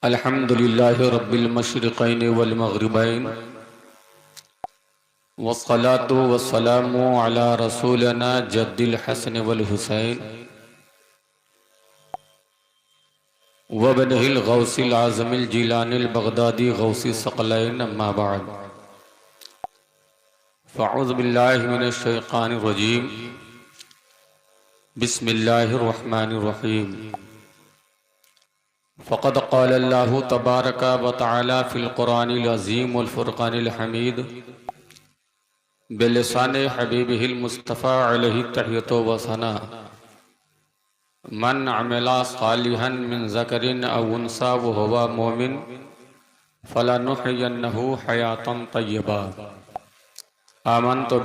अल्हम्दुलिल्लाहि रब्बिल मशरिक़ैन वल मग़रिबैन वस्सलातु वस्सलामु अला रसूलिना जद्दिल हसन वल हुसैन वब्निहिल गौसिल आज़मिल जिलानिल बगदादी गौसी सकलैन अम्मा बअद फ़अऊज़ु बिल्लाहि मिनश शैतानिर रजीम बिस्मिल्लाहिर रहमानिर रहीम फ़क़द क़ालल्लाहु तबारक व तआला फ़िल क़ुरानिल अज़ीम वल फ़ुरक़ानिल हमीद बिलिसानि हबीबिहिल मुस्तफ़ा अलैहि तहियतु व सना मन अमिला सालिहन मिन ज़करिन औ उन्सा व हुवा मोमिन फलनुहयिन्नहु हयातन तय्यबा आमनतु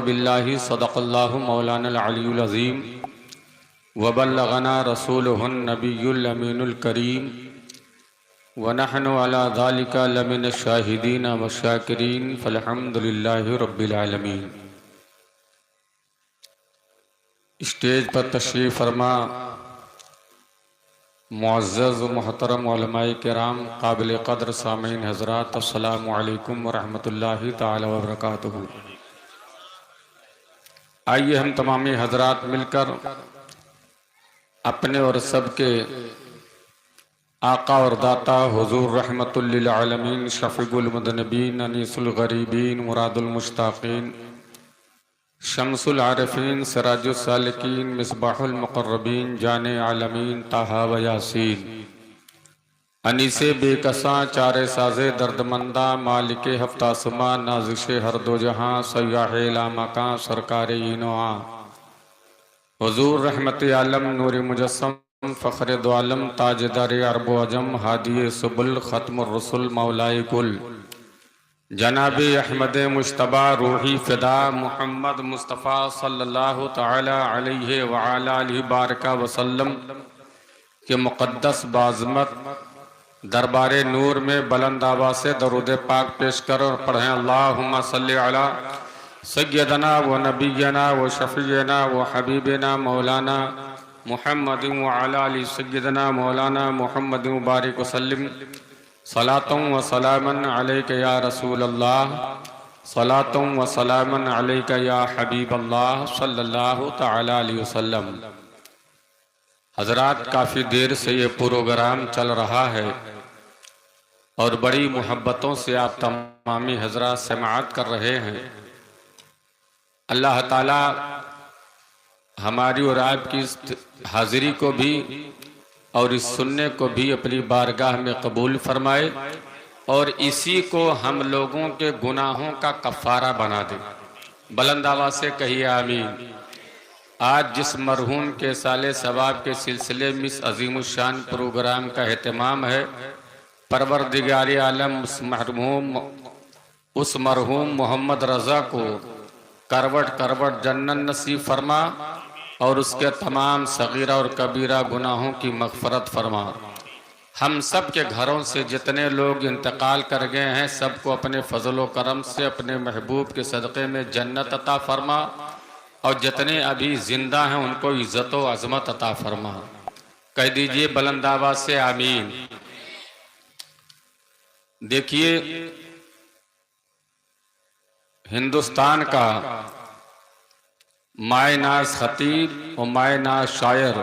बिल्लाहि सदक़ल्लाहु मौलाना अल-अलियुल अज़ीम व बल्लगना रसूलुहुन नबियुल अमीनुल करीम व नहनु अला ज़ालिका लमिनश शाहिदीन व शाकिरीन फ़ल्हम्दुलिल्लाहि रब्बिल आलमीन। स्टेज पर तशरीफ़ फरमा मुअज़्ज़ज़ व मोहतरम उलमाए किराम काबिल क़द्र सामीन हज़रात, अस्सलामु अलैकुम व रहमतुल्लाहि ताला व बरकातुहू। आइए हम तमामी हज़रात मिलकर अपने और सबके आका और दाता हुज़ूर रहमतुल लिल आलमीन शफ़ीउल मुज़न्निबीन अनीसुल गरीबीन मुरादुल मुश्ताक़ीन शम्सुल आरिफ़ीन सिराजुस सालिकीन मिसबाहुल मुक़र्रबीन जाने आलमीन ताहा व यासीन अनीसे बेकसा चारे साज़े दर्दमंदा मालिके हफ्ता सुमा नाज़िशे हर दो जहाँ सय्याहे लामका सरकारे इनोआ हुज़ूर रहमत आलम नूर मुजस्सम फ़ख्र दो आलम ताजदार अरब अजम हादिये सुबुल ख़त्मुर रसूल मौलाए कुल जनाबे अहमद मुश्तबा रूही फ़िदा मुहम्मद मुस्तफ़ा सल्लल्लाहु तआला अलैहि व अला आलिहि बारका वसल्लम के मुक़द्दस बाज़मत दरबारे नूर में बुलंद आवाज़ से दरूद पाक पेश कर और पढ़ें अल्लाहुम्मा सल्लि अला सय्यदना व नबियना व शफ़ीना व हबीबना मौलाना मुहम्मदिन व अला आलि सय्यदना मौलाना मुहम्मदिन व बारिक वसल्लिम सलातुम व सलामन अलैका या रसूल अल्लाह सलातुम व सलामन अलैका या हबीब अल्लाह सल्लल्लाहु तआला अलैहि वसल्लम। हज़रात, काफ़ी देर से ये प्रोग्राम चल रहा है और बड़ी मोहब्बतों से आप तमामी हज़रात समाअत कर रहे हैं। अल्लाह ताला हमारी और आपकी इस हाज़िरी को भी और इस सुनने को भी अपनी बारगाह में कबूल फरमाए और इसी को हम लोगों के गुनाहों का कफ़ारा बना दे। बुलंद आवाज़ से कहिए आमीन। आज जिस मरहूम के साले सवाब के सिलसिले में इस अज़ीमुश्शान प्रोग्राम का एहतमाम है, परवरदिगार आलम उस मरहूम मोहम्मद रज़ा को करवट करवट जन्नत नसीब फरमा और उसके तमाम सगीरा और कबीरा गुनाहों की मग़फ़रत फरमा। हम सब के घरों से जितने लोग इंतकाल कर गए हैं, सबको अपने फ़ज़ल व करम से अपने महबूब के सदक़े में जन्नत अता फरमा और जितने अभी ज़िंदा हैं उनको इज़्ज़त व अज़मत अता फरमा। कह दीजिए बुलंद आवाज़ से आमीन। देखिए, हिंदुस्तान का मायनाज़ ख़तीब और मायनाज़ शायर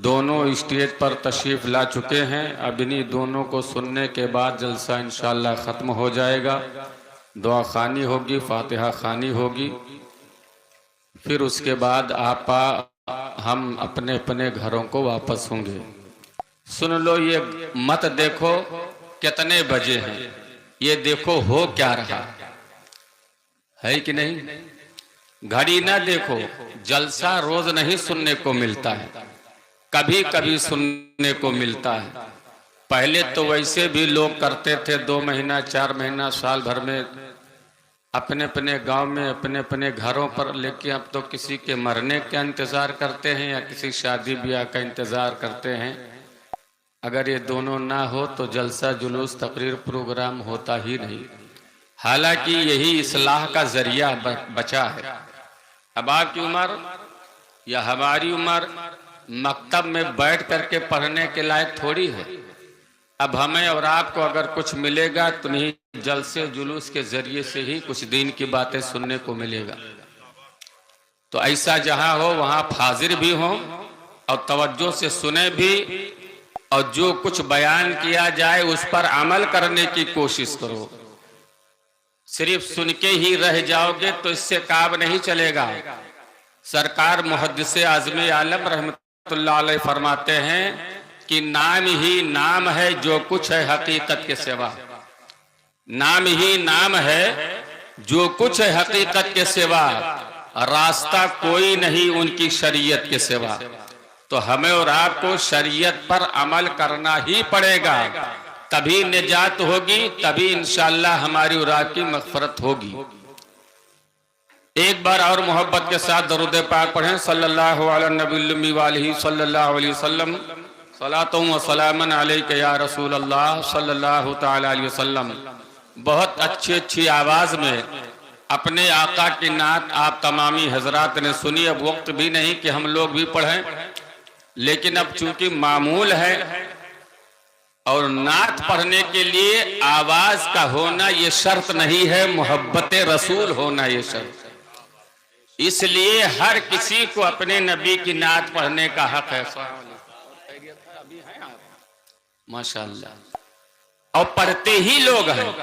दोनों स्टेज पर तशरीफ़ ला चुके हैं। अब इन्हीं दोनों को सुनने के बाद जलसा इंशाअल्लाह ख़त्म हो जाएगा। दुआ खानी होगी, फातिहा खानी होगी, फिर उसके बाद हम अपने अपने घरों को वापस होंगे। सुन लो, ये मत देखो कितने बजे हैं, ये देखो हो क्या रहा है कि नहीं। घड़ी ना देखो, जलसा रोज नहीं सुनने को मिलता है, कभी कभी सुनने को मिलता है। पहले तो वैसे भी लोग करते थे 2 महीना 4 महीना साल भर में अपने अपने गांव में अपने अपने घरों पर, लेकिन अब तो किसी के मरने का इंतज़ार करते हैं या किसी शादी ब्याह का इंतज़ार करते हैं। अगर ये दोनों ना हो तो जलसा जुलूस तकरीर प्रोग्राम होता ही नहीं। हालांकि यही इस्लाह का ज़रिया बचा है। अब आपकी उम्र या हमारी उम्र मकतब में बैठ करके पढ़ने के लायक थोड़ी है। अब हमें और आपको अगर कुछ मिलेगा तो नहीं, जलसे जुलूस के जरिए से ही कुछ दीन की बातें सुनने को मिलेगा। तो ऐसा जहां हो वहां हाजिर भी हो और तवज्जो से सुने भी, और जो कुछ बयान किया जाए उस पर अमल करने की कोशिश करो। सिर्फ सुन के ही रह जाओगे तो इससे काम नहीं चलेगा। सरकार मुहद्दिस आज़म आलम रहमतुल्लाह अलैह फरमाते हैं कि नाम ही नाम है जो कुछ है हकीकत के सिवा। नाम ही नाम है जो कुछ है हकीकत के सिवा, रास्ता कोई नहीं उनकी शरीयत के सिवा। तो हमें और आपको शरीयत पर अमल करना ही पड़ेगा, तभी निजात होगी, तभी इंशाअल्लाह हमारी और आपकी मग़फ़िरत होगी। एक बार और मोहब्बत के साथ दरूद पाक पढ़ें, सल्लल्लाहु अला नबी वालिही सल्लल्लाहु अलैहि वसल्लम, सलातो व सलामन अलैका या रसूल अल्लाह सल्लल्लाहु तआला अलैहि वसल्लम। बहुत अच्छी आवाज में अपने आका की नात आप तमामी हजरात ने सुनी। अब वक्त भी नहीं कि हम लोग भी पढ़ें, लेकिन अब चूंकि मामूल है और नात पढ़ने के लिए आवाज का होना ये शर्त नहीं है, मोहब्बत रसूल होना ये शर्त। इसलिए हर किसी को अपने नबी की नात पढ़ने का हक है। माशाअल्लाह। और पढ़ते ही लोग हैं,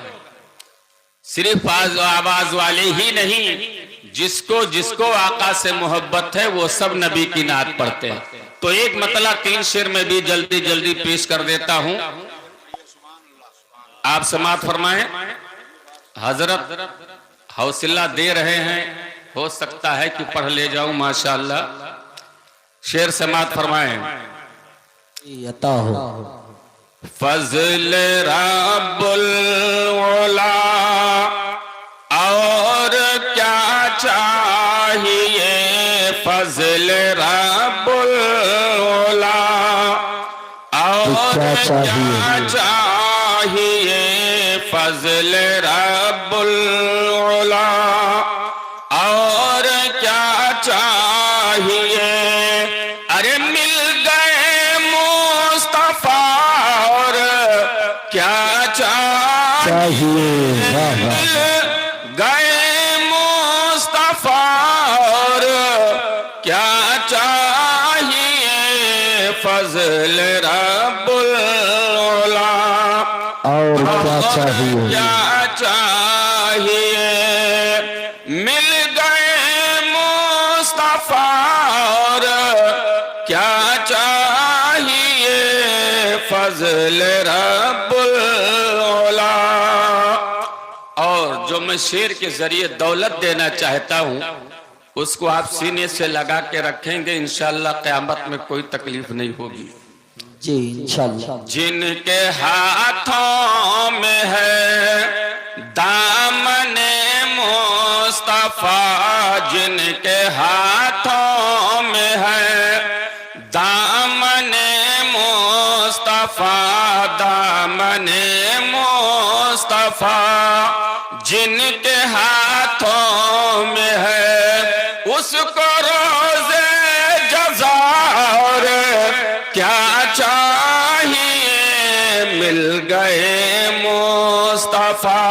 सिर्फ आवाज वाले ही नहीं, जिसको जिसको आका से मोहब्बत है वो सब नबी की नात पढ़ते हैं। तो एक मतला 3 शेर में भी जल्दी जल्दी पेश कर देता हूं, आप समात फरमाएं। हजरत हौसला दे रहे हैं, हो सकता है कि पढ़ ले जाऊं। माशाअल्लाह, शेर समात फरमाएं। यता हो फजल रब्बुल उला और क्या चाहिए, फजल रब्बुल उला और क्या चाहिए, फजल रब्बुल उला और क्या चाहिए। अरे मिल गए मुस्तफा और क्या चाहिए, मिल गए मुस्तफा और क्या चाहिए, फजल रब्बुल उला और क्या चाहिए, क्या चाहिए। मिल गए मुस्तफा और क्या चाहिए, फजल रब्बुल उला। और जो मैं शेर के जरिए दौलत देना चाहता हूं उसको आप सीने से लगा के रखेंगे, इंशाअल्लाह क़यामत में कोई तकलीफ नहीं होगी जी इंशाअल्लाह। जिनके हाथों में है दामने मुस्तफा, जिनके हाथों में है दामने मुस्तफा, दामने मुस्तफा, जिनके हाथों में है उसको रोज़े जज़ा और क्या चाहिए। मिल गए मुस्तफा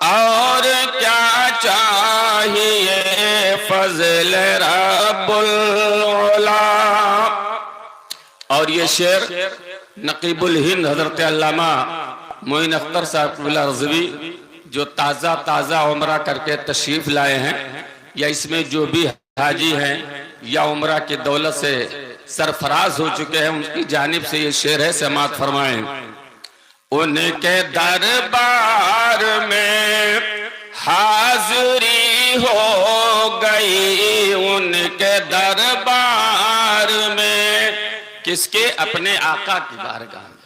और क्या चाहिए, फजल रब्बुल उला। और ये शेर नकीबुल हिंद हजरत अल्लामा मोइन अख्तर साहब रज़वी जो ताज़ा ताज़ा उम्रा करके तशरीफ लाए हैं, या इसमें जो भी हाजी हैं या उम्रा की दौलत से सरफराज हो चुके हैं, उनकी जानिब से ये शेर है, समात फरमाएं। उनके दरबार में हाजिरी हो गई, उनके दरबार में, किसके? अपने आका की बारगाह में,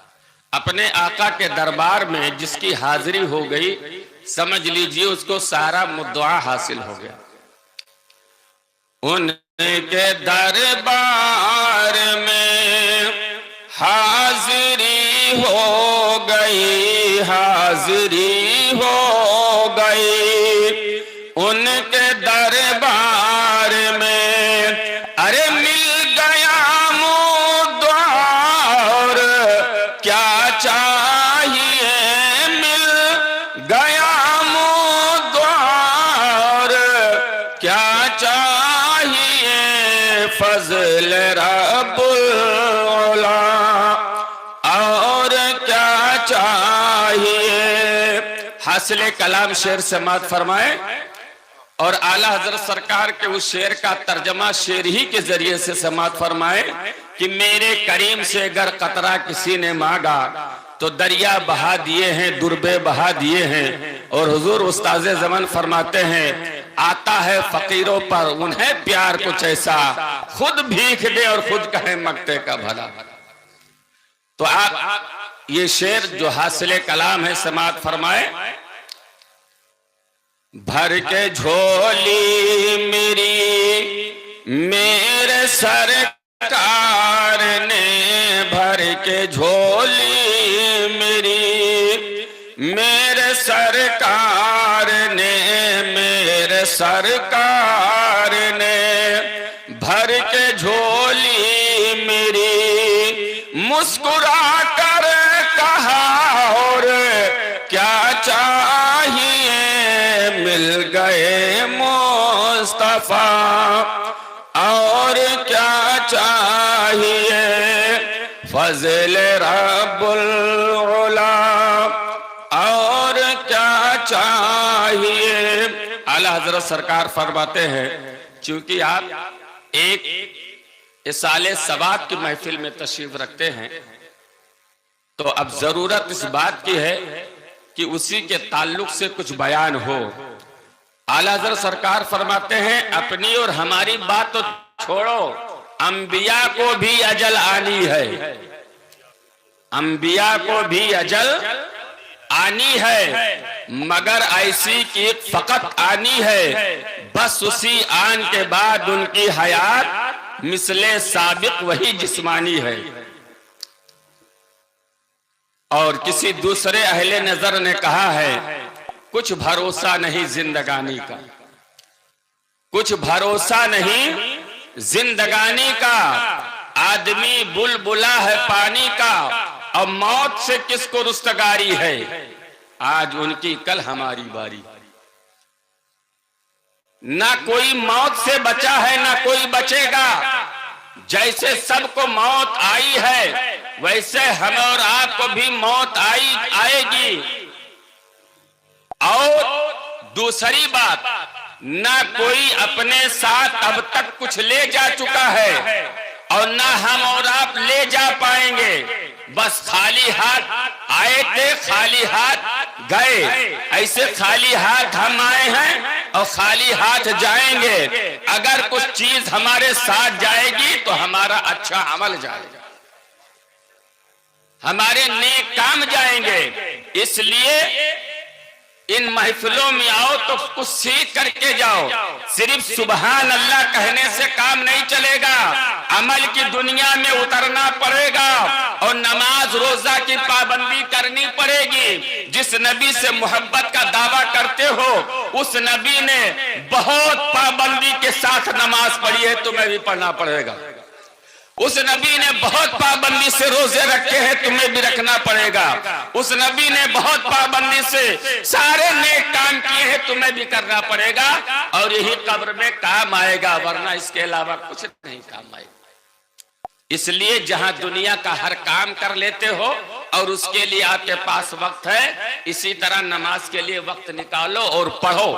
अपने आका के दरबार में जिसकी हाजिरी हो गई, समझ लीजिए उसको सारा मुद्दा हासिल हो गया। उनके दरबार में हाजिरी हो गई, हाजिरी हो गई उनके दरबार में। अरे मिल गया फजल रब्बुल और क्या चाहिए। हासिल कलाम शेर समात फरमाए और आला हजरत सरकार के उस शेर का तर्जमा शेर ही के जरिए से समात फरमाए कि मेरे करीम से अगर कतरा किसी ने मांगा तो दरिया बहा दिए हैं, दुर्बे बहा दिए हैं। और हुजूर उस्ताद ज़मान फरमाते हैं आता है फकीरों पर उन्हें प्यार कुछ ऐसा, खुद भीख दे और खुद कहे मगते का भला। तो आप ये शेर जो हासिल कलाम है समात फरमाए। भर के झोली मेरी मेरे सरकार ने, भर के झोली मेरी मेरे सरकार ने, मेरे सरकार ने भर के झोली मेरी मुस्कुरा कर कहा और क्या चाहिए। मिल गए मुस्तफा और क्या चाहिए। फजल रब्बुल उला और क्या चाहिए। आला हजरत सरकार फरमाते हैं क्योंकि आप एक इसाले सवाब की महफिल में तशरीफ रखते हैं तो अब जरूरत इस बात की है कि उसी के ताल्लुक से कुछ बयान हो। आला हज़रत सरकार फरमाते हैं अपनी और हमारी बात तो छोड़ो, अंबिया को भी अजल आनी है, अंबिया को भी अजल आनी है, मगर ऐसी कि फकत आनी है। बस उसी आन के बाद उनकी हयात मिसले साबिक वही जिस्मानी है। और किसी दूसरे अहले नजर ने कहा है कुछ भरोसा नहीं जिंदगानी का, कुछ भरोसा नहीं जिंदगानी का। आदमी बुलबुला है पानी का और मौत से किसको रुस्तगारी है। आज उनकी कल हमारी बारी। ना कोई मौत से बचा है ना कोई बचेगा। जैसे सबको मौत आई है वैसे हम और आपको भी मौत आएगी। और दूसरी बात, ना कोई अपने साथ अब तक कुछ ले जा चुका है और ना हम और आप ले जा पाएंगे। बस खाली हाथ आए थे, खाली हाथ गए। ऐसे खाली हाथ हम आए हैं और खाली हाथ जाएंगे। अगर कुछ चीज हमारे साथ जाएगी तो हमारा अच्छा अमल जाएगा, हमारे नेक काम जाएंगे। इसलिए इन महफिलों में आओ तो कुछ सीख करके जाओ। सिर्फ सुबहान अल्लाह कहने से काम नहीं चलेगा, अमल की दुनिया में उतरना पड़ेगा और नमाज रोजा की पाबंदी करनी पड़ेगी। जिस नबी से मोहब्बत का दावा करते हो उस नबी ने बहुत पाबंदी के साथ नमाज पढ़ी है, तुम्हें भी पढ़ना पड़ेगा। उस नबी ने बहुत पाबंदी से रोजे रखे हैं, तुम्हें भी रखना पड़ेगा। उस नबी ने बहुत पाबंदी से सारे नेक काम किए हैं, तुम्हें भी करना पड़ेगा। और यही कब्र में काम आएगा, वरना इसके अलावा कुछ नहीं काम आएगा। इसलिए जहां दुनिया का हर काम कर लेते हो और उसके लिए आपके पास वक्त है, इसी तरह नमाज के लिए वक्त निकालो और पढ़ो।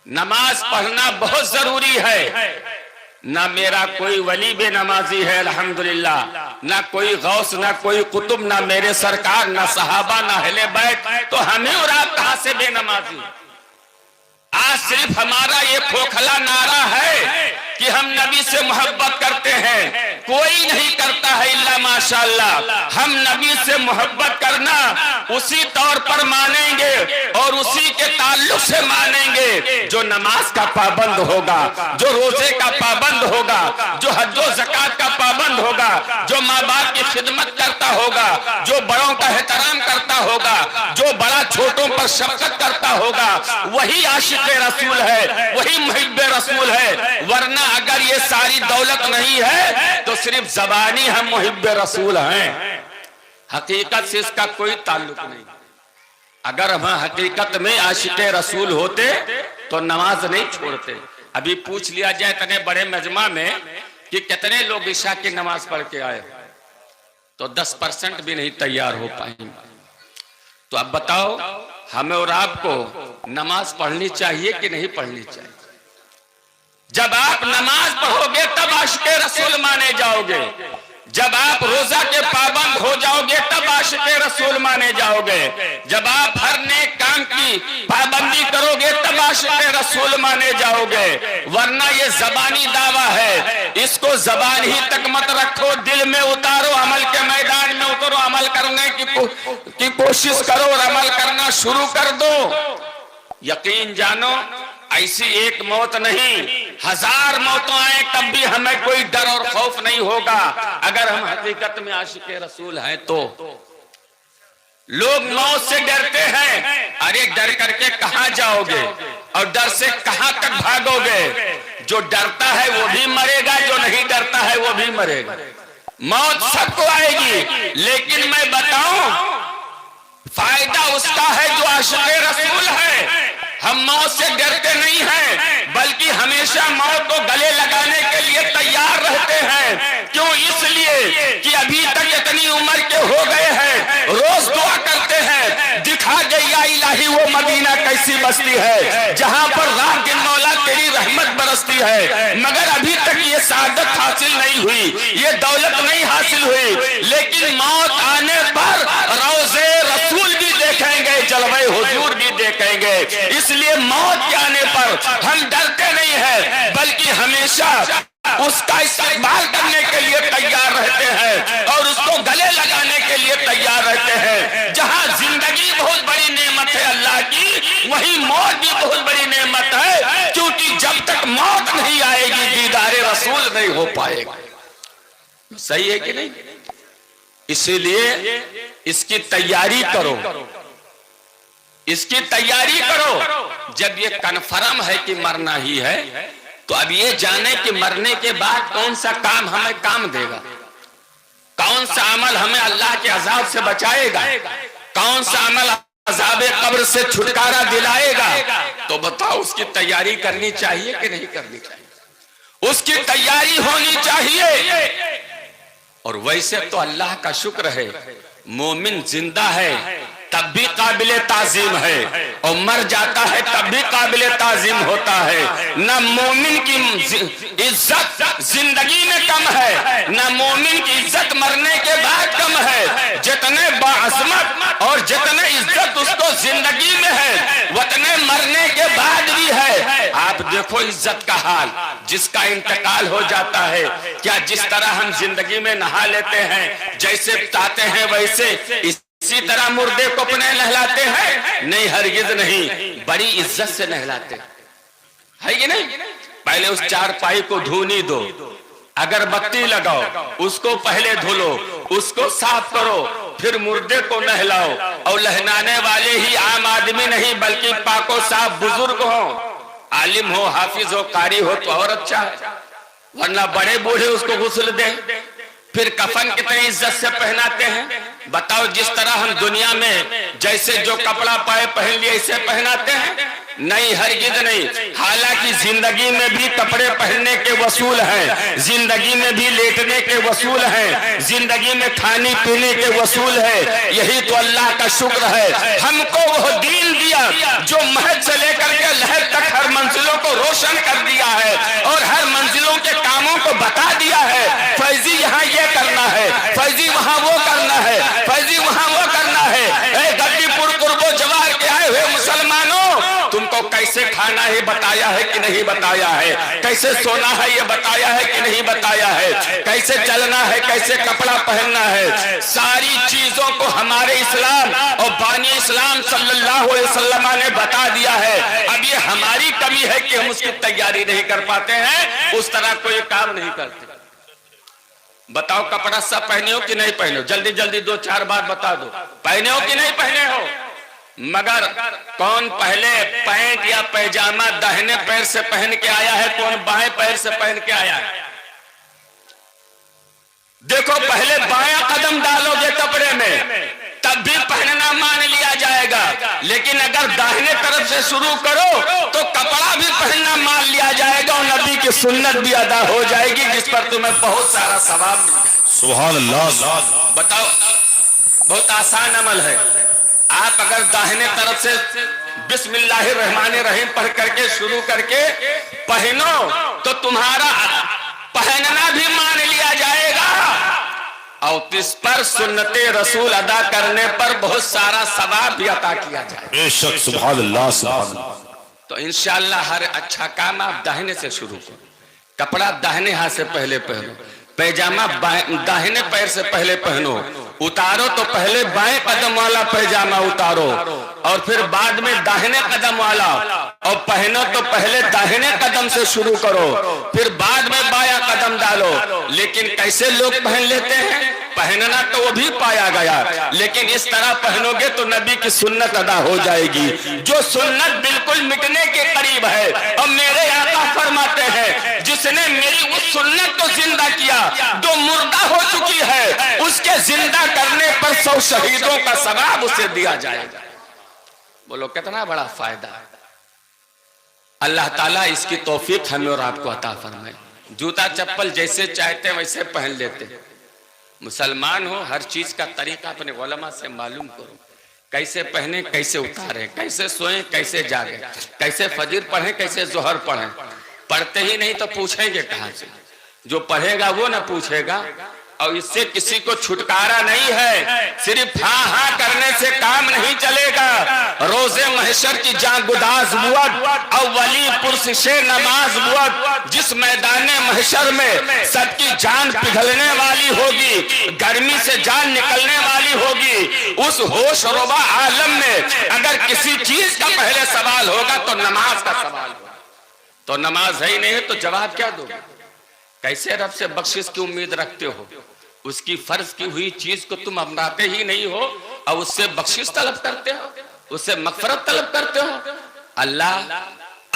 नमाज पढ़ना बहुत जरूरी है। ना मेरा कोई वली बेनमाजी है अल्हम्दुलिल्लाह, ना कोई गौस, ना कोई कुतुब, ना मेरे सरकार, ना सहाबा, ना अहले बैत, तो हमें और आप कहां से बेनमाजी। आज सिर्फ हमारा ये खोखला नारा है कि हम नबी से मोहब्बत करते हैं, कोई नहीं करता है इल्ला माशाअल्लाह। हम नबी से मोहब्बत करना उसी तौर पर मानेंगे और उसी के ताल्लुक से मानेंगे जो नमाज का पाबंद होगा, जो रोजे का पाबंद होगा, जो हज्जो ज़कात का पाबंद होगा, जो माँ बाप की खिदमत करता होगा, जो बड़ों का एहतराम करता होगा, जो बड़ा छोटों पर शफकत करता होगा, वही आशिक रसूल है, वही मुहिब्बे रसूल है। वरना अगर ये सारी दौलत नहीं है तो सिर्फ ज़बानी हम मुहिब्बे रसूल हैं, हकीकत से इसका कोई ताल्लुक नहीं। अगर हम हकीकत में आशिक रसूल होते तो नमाज नहीं छोड़ते। अभी पूछ लिया जाए तने बड़े मजमा में कि कितने लोग ईशा की नमाज पढ़ के आए, तो 10% भी नहीं तैयार हो पाएंगे। तो अब बताओ हमें और आपको नमाज पढ़नी चाहिए कि नहीं पढ़नी चाहिए? जब आप नमाज पढ़ोगे तब आशिक़े रसूल माने जाओगे, जब आप रोजा के पाबंद हो जाओगे तब आशिक़े रसूल माने जाओगे, जब आप हर नेक काम की पाबंदी करोगे तब आशिक़े रसूल माने जाओगे। वरना ये जबानी दावा है, इसको जबान ही तक मत रखो, दिल में उतारो, अमल के मैदान में उतरो, अमल करने की कोशिश करो और अमल करना शुरू कर दो। यकीन जानो ऐसी एक मौत नहीं, 1000 मौतें आए तब भी हमें कोई डर और खौफ नहीं होगा अगर हम हकीकत में आशिक़े रसूल हैं। तो लोग मौत से डरते हैं, अरे डर करके कहां जाओगे और डर से कहां तक भागोगे? जो डरता है वो भी मरेगा, जो नहीं डरता है वो भी मरेगा। मौत सबको आएगी, लेकिन मैं बताऊं फायदा उसका है जो आशिक़े रसूल है। हम मौत से डरते नहीं हैं, बल्कि हमेशा मौत को गले लगाने के लिए तैयार रहते हैं। क्यों? इसलिए कि अभी तक इतनी उम्र के हो गए हैं, रोज दुआ करते हैं, दिखा दे या इलाही वो मदीना कैसी बस्ती है जहां पर रात दिन मौला तेरी रहमत बरसती है। मगर अभी तक ये सादत हासिल नहीं हुई, ये दौलत नहीं हासिल हुई। लेकिन मौत आने पर रोज़े रसूल भी देखेंगे, जलवे हुजूर भी देखेंगे। इसलिए मौत के आने पर हम डरते नहीं हैं, बल्कि हमेशा उसका इस्तेमाल करने के लिए तैयार रहते हैं और उसको गले लगाने के लिए तैयार रहते हैं। जहां जिंदगी बहुत बड़ी नेमत है अल्लाह की, वहीं मौत भी बहुत बड़ी नेमत है, क्योंकि जब तक मौत नहीं आएगी दीदारे रसूल नहीं हो पाएगा। सही है कि नहीं? इसीलिए इसकी तैयारी करो, इसकी तैयारी करो। जब ये कन्फर्म है कि मरना ही है, तो अब ये जाने कि मरने के बाद कौन सा काम हमें काम देगा, कौन सा अमल हमें अल्लाह के अजाब से बचाएगा, कौन सा अमल अजाब कब्र से छुटकारा दिलाएगा। तो बताओ उसकी तैयारी करनी चाहिए कि नहीं करनी चाहिए? उसकी तैयारी होनी चाहिए। और वैसे तो अल्लाह का शुक्र है, मोमिन जिंदा है तब भी काबिले ताजीम है, और मर जाता है तब भी काबिले ताजीम होता है। न मोमिन की इज्जत जिंदगी में कम है, न मोमिन की इज्जत मरने के बाद कम है। जितने बाअज़मत और जितने इज्जत उसको जिंदगी में है, उतने मरने के बाद भी है। आप देखो इज्जत का हाल, जिसका इंतकाल हो जाता है, क्या जिस तरह हम जिंदगी में नहा लेते हैं, जैसे ताते हैं वैसे इसी तरह मुर्दे को अपने नहलाते हैं? नहीं, हरगिज नहीं, बड़ी इज्जत से नहलाते है कि नहीं? पहले उस चारपाई को धोनी दो, अगरबत्ती लगाओ, उसको पहले धुलो, उसको साफ करो, फिर मुर्दे को नहलाओ। और नहलाने वाले ही आम आदमी नहीं, बल्कि पाको साफ बुजुर्ग हो, आलिम हो, हाफिज हो, कारी हो तो और अच्छा है। वरना बड़े बूढ़े उसको गुस्ल दे, फिर कफन कितनी इज्जत से पहनाते हैं। बताओ, जिस तरह हम दुनिया में जैसे जो कपड़ा पाए पहन लिए ऐसे पहनाते हैं? नहीं, हरगिज नहीं। हालांकि जिंदगी में भी कपड़े पहनने के वसूल हैं, जिंदगी में भी लेटने के वसूल हैं, जिंदगी में खाने पीने के वसूल है। यही तो अल्लाह का शुक्र है, हमको वो दीन दिया जो महज से लेकर के लहर तक हर मंजिलों को रोशन कर दिया है और हर मंजिलों के कामों को बता दिया है। फैजी यहाँ ये करना है, फैजी वहाँ वो करना है, फैजी वहाँ वो करना है। गद्दीपुर कुर्बो जवार के आए हुए मुसलमानों, तुमको कैसे खाना है बताया है कि नहीं बताया है, कैसे सोना है ये बताया है कि नहीं बताया है, कैसे चलना है, कैसे कपड़ा पहनना है। सारी चीजों को हमारे इस्लाम और बानी इस्लाम सल्लल्लाहु अलैहि वसल्लम ने बता दिया है। अब ये हमारी कमी है कि हम उसकी तैयारी नहीं कर पाते हैं, उस तरह कोई काम नहीं करते। बताओ, कपड़ा सब पहने हो कि नहीं पहने हो? जल्दी जल्दी 2-4 बात बता दो, पहने हो कि नहीं पहने हो? मगर कौन पहले पैंट या पैजामा दाहिने पैर से पहन के आया है, कौन बाएं पैर से पहन के आया है? देखो, पहले बायां कदम डालोगे कपड़े में तब भी पहनना मान लिया जाएगा, लेकिन लेकिन अगर दाहिने तरफ से शुरू करो तो कपड़ा भी पहनना मान लिया जाएगा और नबी की सुन्नत भी अदा हो जाएगी, जिस पर तुम्हें बहुत सारा सवाब मिल जाएगा। सुभान अल्लाह। बताओ, बहुत आसान अमल है। आप अगर दाहिने तरफ से बिस्मिल्लाहिर्रहमानिर्रहीम पढ़ करके शुरू करके पहनो तो तुम्हारा पहनना भी मान लिया जाएगा और इस पर सुन्नते रसूल अदा करने पर बहुत सारा सवाब भी अता किया जाए। बेशक, सुभान अल्लाह, सुभान अल्लाह। तो इंशाअल्लाह हर अच्छा काम आप दाहिने से शुरू करो। कपड़ा दाहिने हाथ से पहले पहनो, पैजामा दाहिने पैर से पहले पहनो, उतारो तो पहले बाएं कदम वाला पैजामा उतारो और फिर बाद में दाहिने कदम वाला, और पहनो तो पहले दाहिने कदम से शुरू करो फिर बाद में बायां कदम डालो। लेकिन कैसे लोग पहन लेते हैं, पहनना तो वो भी पाया गया, लेकिन इस तरह पहनोगे तो नबी की सुन्नत अदा हो जाएगी, जो सुन्नत बिल्कुल मिटने के करीब है। और मेरे आका फरमाते हैं, जिसने मेरी उस सुन्नत को जिंदा किया जो मुर्दा हो चुकी है, उसके जिंदा करने पर 100 शहीदों का सवाब उसे दिया जाएगा। बोलो कितना बड़ा फायदा है। अल्लाह ताला इसकी तौफीक हमें और आपको अता फरमाए। जूता चप्पल जैसे चाहते वैसे पहन लेते। मुसलमान हो, हर चीज का तरीका अपने उलमा से मालूम करो, कैसे पहने, कैसे उतारे, कैसे सोए, कैसे जागे, कैसे फजर पढ़े, कैसे जोहर पढ़े। पढ़ते ही नहीं तो पूछेंगे कहां से? जो पढ़ेगा वो ना पूछेगा। और इससे किसी को छुटकारा नहीं है। सिर्फ हाँ हाँ करने से काम नहीं चलेगा। रोजे महशर की जान गुदाज बुअत और वली पुरसिशे नमाज बुअत, जिस मैदान महशर में सबकी जान पिघलने वाली होगी, गर्मी से जान निकलने वाली होगी, उस होश रोबा आलम में अगर किसी चीज का पहले सवाल होगा तो नमाज का सवाल होगा। तो नमाज है ही नहीं है तो जवाब क्या दोगे? कैसे रब से बख्शिश की उम्मीद रखते हो? उसकी फर्ज की हुई चीज को तुम अपनाते ही नहीं हो और उससे बख्शिश तलब करते हो, उससे मगफरत तलब करते हो। अल्लाह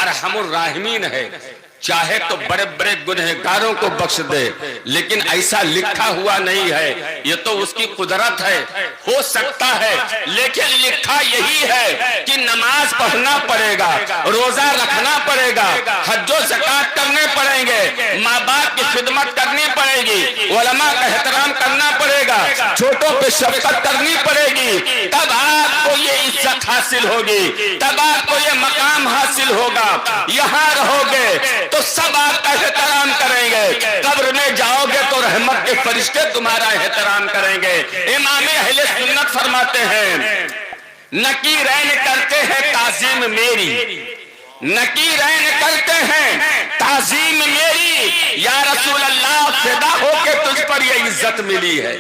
अरहमुर राहिमीन है, चाहे तो बड़े बड़े गुनहगारों को बख्श दे, लेकिन ऐसा लिखा हुआ नहीं है। ये तो उसकी कुदरत है, हो सकता है, लेकिन लिखा यही है कि नमाज पढ़ना पड़ेगा, रोजा रखना पड़ेगा, हज्जो ज़कात करने पड़ेंगे, माँ बाप की खिदमत करनी पड़ेगी, उलमा का एहतराम करना पड़ेगा, छोटों पे शफकत करनी पड़ेगी, तब आपको ये इज्जत हासिल होगी, तब आपको ये मकाम हासिल होगा। यहाँ रहोगे तो सब आपका एहतराम करेंगे, कब्र में जाओगे तो रहमत के फरिश्ते तुम्हारा एहतराम करेंगे। इमाम अहले सुन्नत फरमाते हैं, नकीरैन करते हैं ताजीम मेरी, नकीरैन करते हैं ताजीम मेरी, या रसूल अल्लाह फिदा होके तुझ पर ये इज्जत मिली है,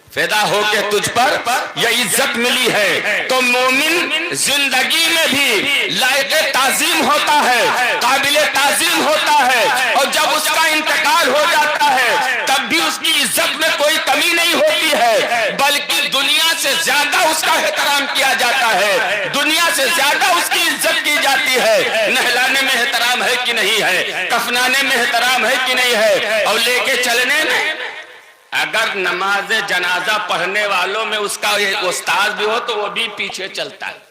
फिदा होके तुझ पर यह इज्जत मिली है। तो मोमिन जिंदगी में भी लायक ताजीम होता है, काबिल ताजीम होता है, और जब उसका इंतकाल हो जाता है तब भी उसकी इज्जत में कोई कमी नहीं होती है, बल्कि दुनिया से ज्यादा उसका एहतराम किया जाता है, दुनिया से ज्यादा उसकी इज्जत की जाती है। नहलाने में एहतराम है कि नहीं है, कफनाने में एहतराम है कि नहीं है, और लेके चलने में। अगर नमाज जनाजा पढ़ने वालों में उसका उस्ताद भी हो तो वो भी पीछे चलता है,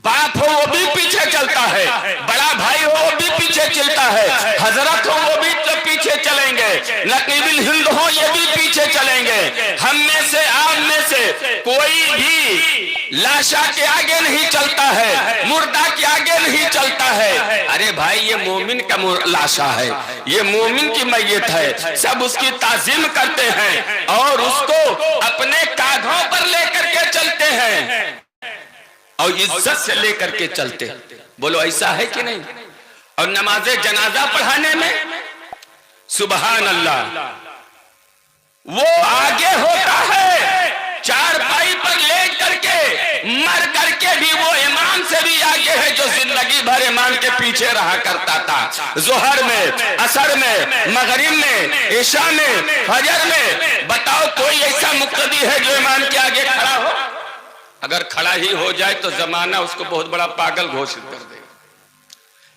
बाप हो वो भी पीछे चलता है, बड़ा भाई हो वो भी पीछे चलता है, हजरत हो वो भी तो पीछे चलेंगे, नकीबुल हिंद हो ये भी पीछे चलेंगे। हम में से, आप में से कोई भी लाशा के आगे नहीं चलता है, मुर्दा के आगे नहीं चलता है। अरे भाई ये मोमिन का लाशा है, ये मोमिन की मैयत है, सब उसकी ताजीम करते हैं और उसको अपने कांधों पर लेकर के चलते हैं और इज्जत से लेकर के चलते। बोलो ऐसा है कि नहीं? और नमाज जनाजा पढ़ाने में सुबहान अल्लाह, वो आगे होता है, चारपाई पर लेट करके मर करके भी वो इमाम से भी आगे है, जो जिंदगी भर इमाम के पीछे रहा करता था। जोहर में, असर में, मगरिब में, इशा में, फजर में। बताओ कोई ऐसा मुक्तदी है जो इमाम के आगे खड़ा हो? अगर खड़ा ही हो जाए तो जमाना उसको बहुत बड़ा पागल घोषित कर देगा।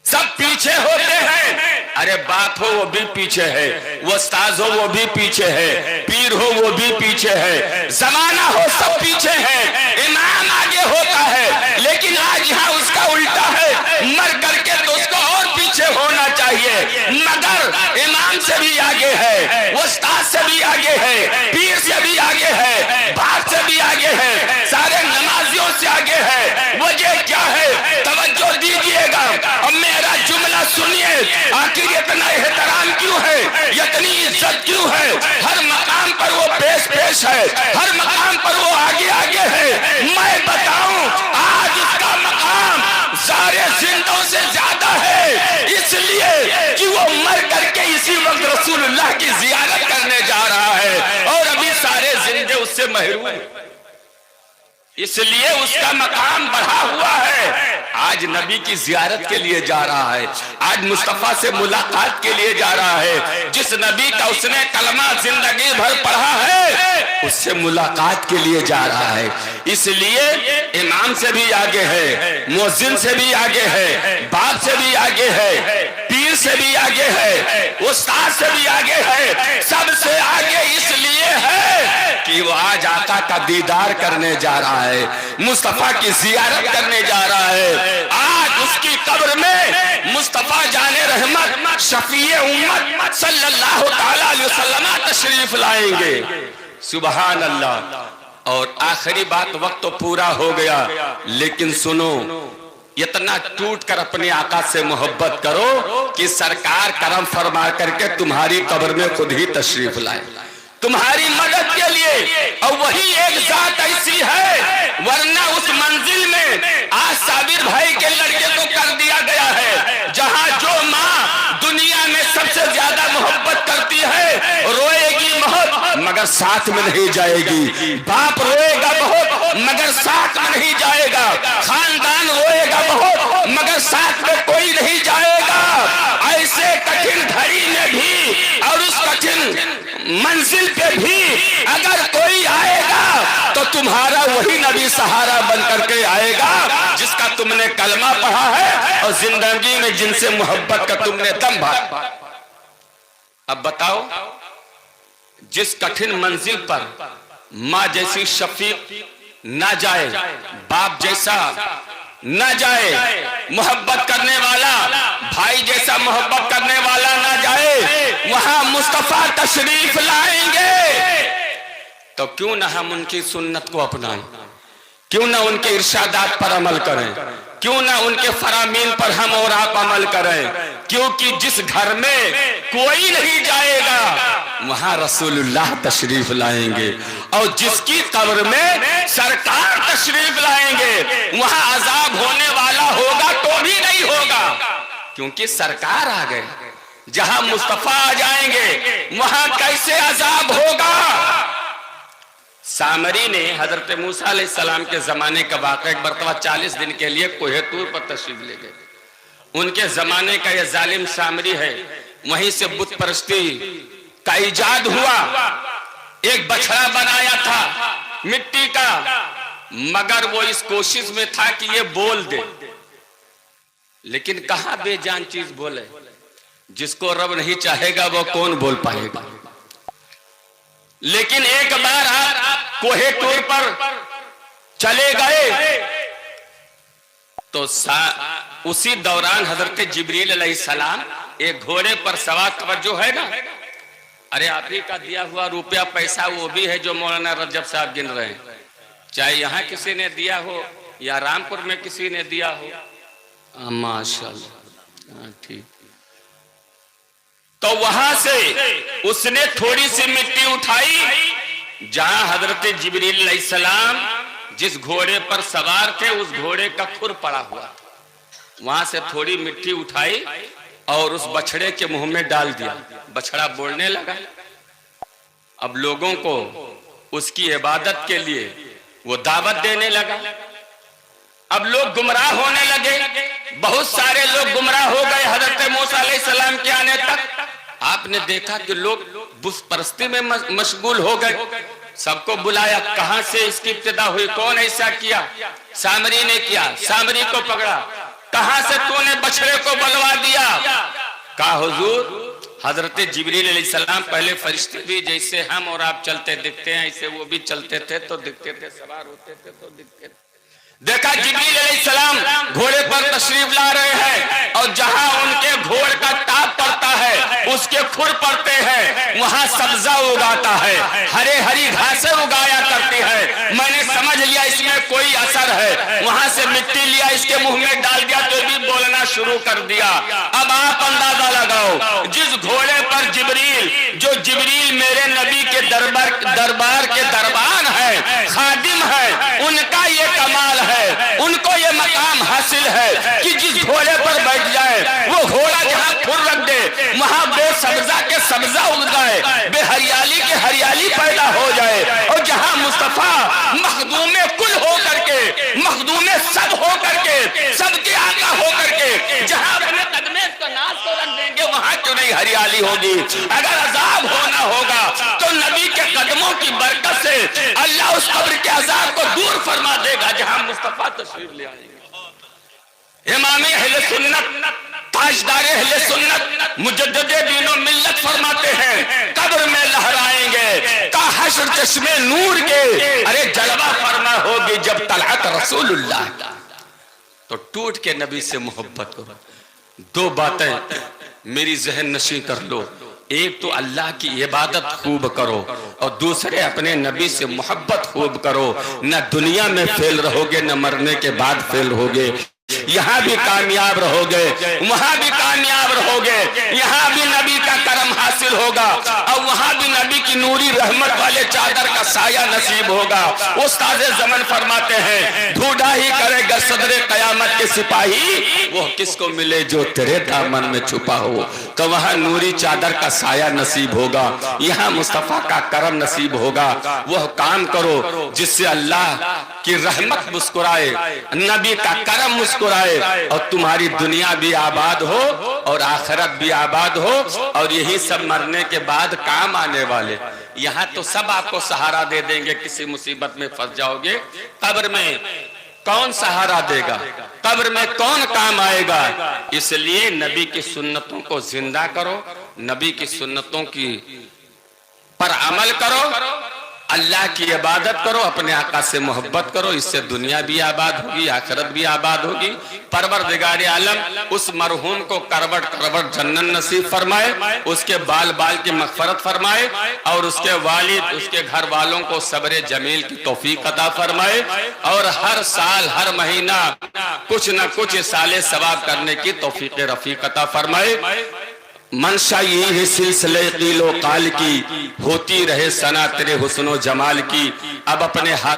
सब पीछे होते हैं। अरे बाप हो वो भी पीछे है, वो उस्ताद हो वो भी पीछे है, पीर हो वो भी पीछे है, जमाना हो सब पीछे है, इमाम आगे होता है, लेकिन आज यहाँ उसका उल्टा है, मर करके तो उसको और पीछे होना चाहिए, मगर इमाम से भी आगे है, उस्ताद से भी आगे है, पीर से भी आगे है, बाप से भी आगे है, सारे नमाजियों से आगे है। वजह क्या है, तवज्जो दीजिएगा और मेरा जुमला सुनिए। आखिर इतना एहतराम क्यों है, इतनी इज्जत क्यों है? हर मकाम पर वो पेश है, हर मकाम पर वो आगे आगे है। मैं बताऊं, आज उसका मकाम सारे जिंदों से ज्यादा है, इसलिए कि वो मर करके इसी वक्त रसूलुल्लाह की जियारत करने जा रहा है और अभी सारे जिंदे उससे महरूम हैं, इसलिए उसका मकाम बढ़ा हुआ है। आज नबी की जियारत के लिए जा रहा है, आज मुस्तफा से मुलाकात के लिए जा रहा है। जिस नबी का उसने कलमा जिंदगी भर पढ़ा है, उससे मुलाकात के लिए जा रहा है। इसलिए इमाम से भी आगे है, मुअज्जिन से भी आगे है, बाप से भी आगे है, पीर से भी आगे है, उस्ताद से भी आगे है, सबसे आगे इसलिए है कि वो आज आका का दीदार करने जा रहा है, मुस्तफा की जियारत करने जा रहा है। आज उसकी कब्र में मुस्तफा जाने रहमत शफीए उम्मत सल्लल्लाहु ताला अलैहि वसल्लम तशरीफ लाएंगे। सुभान अल्लाह। और आखिरी बात, वक्त तो पूरा हो गया, लेकिन सुनो, इतना टूट कर अपने आका से मोहब्बत करो कि सरकार करम फरमा करके तुम्हारी कब्र में खुद ही तशरीफ लाए, तुम्हारी मदद के लिए। और वही एक जात ऐसी है, वरना उस मंजिल में आज साबिर भाई के लड़के को कर दिया गया है, जहां जो माँ दुनिया में सबसे ज्यादा मोहब्बत करती है रोएगी बहुत मगर साथ में नहीं जाएगी, बाप रोएगा बहुत मगर साथ में नहीं जाएगा, खानदान रोएगा बहुत मगर साथ में कोई नहीं जाएगा। ऐसे कठिन घड़ी में भी और उस कठिन मंजिल पे भी अगर कोई आएगा तो तुम्हारा वही नबी सहारा बन करके आएगा जिसका तुमने कलमा पढ़ा है और जिंदगी में जिनसे मोहब्बत का तुमने दम भरा। अब बताओ, जिस कठिन मंजिल पर माँ जैसी शफीक ना जाए, बाप जैसा ना जाए, मोहब्बत करने वाला भाई जैसा मोहब्बत करने वाला ना जाए, वहां मुस्तफा तशरीफ लाएंगे, तो क्यों ना हम उनकी सुन्नत को अपनाएं, क्यों ना उनके इरशादात पर अमल करें, क्यों ना उनके फरामीन पर हम और आप अमल करें। क्योंकि जिस घर में कोई नहीं जाएगा वहां रसूलुल्लाह तशरीफ लाएंगे, और जिसकी कब्र में सरकार तशरीफ लाएंगे वहां अजाब होने वाला होगा तो भी नहीं होगा, क्योंकि सरकार आ गए। जहां मुस्तफा आ जाएंगे वहां कैसे अजाब होगा। सामरी ने हजरत मूसा अलैहिस्सलाम के जमाने का वाक़या, एक मरतबा 40 दिन के लिए कोहे तूर पर तशरीफ ले गए। उनके जमाने का यह जालिम सामरी है, वहीं से बुत परस्ती का इजाद हुआ। एक बछड़ा बनाया था मिट्टी का, मगर वो इस कोशिश में था कि ये बोल दे, लेकिन कहां बेजान चीज बोले। जिसको रब नहीं चाहेगा वो कौन बोल पाएगा। लेकिन एक बार आप कोहे तूर पर चले गए तो उसी दौरान हजरत जिब्रील अलैहिस्सलाम एक घोड़े पर सवार, तवज्जो है ना, अरे आप ही का दिया हुआ रुपया पैसा वो भी है जो मौलाना रजब साहब गिन रहे हैं, चाहे यहाँ किसी ने दिया हो या रामपुर में किसी ने दिया हो। माशाअल्लाह, ठीक। तो वहां से उसने थोड़ी सी मिट्टी उठाई, जहां हजरत जिब्रील अलैहिस्सलाम जिस घोड़े पर सवार थे उस घोड़े का खुर पड़ा हुआ, वहां से थोड़ी मिट्टी उठाई और उस बछड़े के मुंह में डाल दिया। बछड़ा बोलने लगा। अब लोगों को उसकी इबादत के लिए वो दावत देने लगा। अब लोग गुमराह होने लगे, बहुत सारे लोग गुमराह हो गए हजरत मूसा अलैहिस्सलाम के आने तक। आपने देखा कि लोग बुत परस्ती में मशगूल हो गए। सबको बुलाया, कहां से इसकी इब्तिदा हुई, कौन ऐसा किया? सामरी ने किया। सामरी को पकड़ा, कहां से तूने बछड़े को बलवा दिया? कहा हुजूर, हजरत जिब्रील अलैहिस्सलाम पहले फरिश्ते भी जैसे हम और आप चलते दिखते हैं, ऐसे वो भी चलते थे तो दिखते थे, सवार होते थे तो दिखते थे। देखा जिब्रील अलैहिस्सलाम घोड़े पर तशरीफ ला रहे हैं और जहां उनके घोड़ का टाप पड़ता है, उसके खुर पड़ते हैं, वहां सब्जा उगाता है, हरे हरी घासें उगाया करती है। मैंने समझ लिया इसमें कोई असर है, वहां से मिट्टी लिया, इसके मुंह में डाल दिया तो भी बोलना शुरू कर दिया। अब आप अंदाजा लगाओ, जिस घोड़े पर जिब्रील मेरे नबी के दरबार के दरबान है, खादिम है, उनका ये कमाल है, उनको ये मकाम हासिल है कि जिस घोड़े पर बैठ जाए वो घोड़ा जहां खुर रख दे वहां बेसब्जा के सब्जा उग जाए, बेहरियाली के हरियाली पैदा हो जाए। और जहां मुस्तफा मखदूमे कुल हो करके, मखदूमे सब हो करके, सबके आका हो करके जहां अपने कदमे का नाश को रख देंगे वहां क्यों नहीं हरियाली होगी। अगर अजाब होना होगा तो नबी के कदमों की बरकत से अल्लाह उस कब्र के अजाब को दूर फरमा देगा जहां मुस्तफा तशरीफ ले आएंगे। इमाम अहले सुन्नत, ताजदार अहले सुन्नत, मुजद्दिद दीन और मिल्लत फरमाते हैं कब्र में लहराएंगे का हश्र चश्मे नूर के, अरे जलवा फरमा होगी जब तलअत रसूलुल्लाह। तो टूट के नबी से मोहब्बत करो। दो बातें मेरी जहन नशी कर लो, एक तो अल्लाह की इबादत खूब करो और दूसरे अपने नबी से मोहब्बत खूब करो। न दुनिया में फेल रहोगे, न मरने के बाद फेल होगे। यहाँ भी कामयाब रहोगे, वहां भी कामयाब रहोगे, यहाँ भी नबी का करम हासिल होगा और वहां भी नबी की नूरी रहमत वाले चादर का साया नसीब होगा। उस्ताद ज़मान फरमाते हैं, ढूंढा ही करेगा सदरे कयामत के सिपाही, वो किसको मिले जो तेरे दामन में छुपा हो। तो वहां नूरी चादर का साया नसीब होगा, यहाँ मुस्तफा का करम नसीब होगा। वह काम करो जिससे अल्लाह की रहमत मुस्कुराए, नबी का करम मुस्कुराए और तुम्हारी दुनिया भी आबाद हो और आखिरत भी आबाद हो। और यही सब मरने के बाद काम आने वाले। यहाँ तो सब आपको सहारा दे देंगे, किसी मुसीबत में फंस जाओगे, कब्र में कौन सहारा देगा, कब्र में कौन काम आएगा। इसलिए नबी की सुन्नतों को जिंदा करो, नबी की सुन्नतों की पर अमल करो, अल्लाह की इबादत करो, अपने आका से मोहब्बत करो। इससे दुनिया भी आबाद होगी, आखिरत भी आबाद होगी। परवरदिगार आलम उस मरहूम को करवट करवट जन्नत नसीब फरमाए, उसके बाल बाल की मगफरत फरमाए और उसके वालिद, उसके घर वालों को सब्र जमील की तौफीक अता फरमाए और हर साल हर महीना कुछ न कुछ साले सवाब करने की तौफीक रफीक अता फरमाए। मनशा यही है सिलसिले कीलो काल की, होती रहे सना तेरे हुस्नो जमाल की। अब अपने हाथ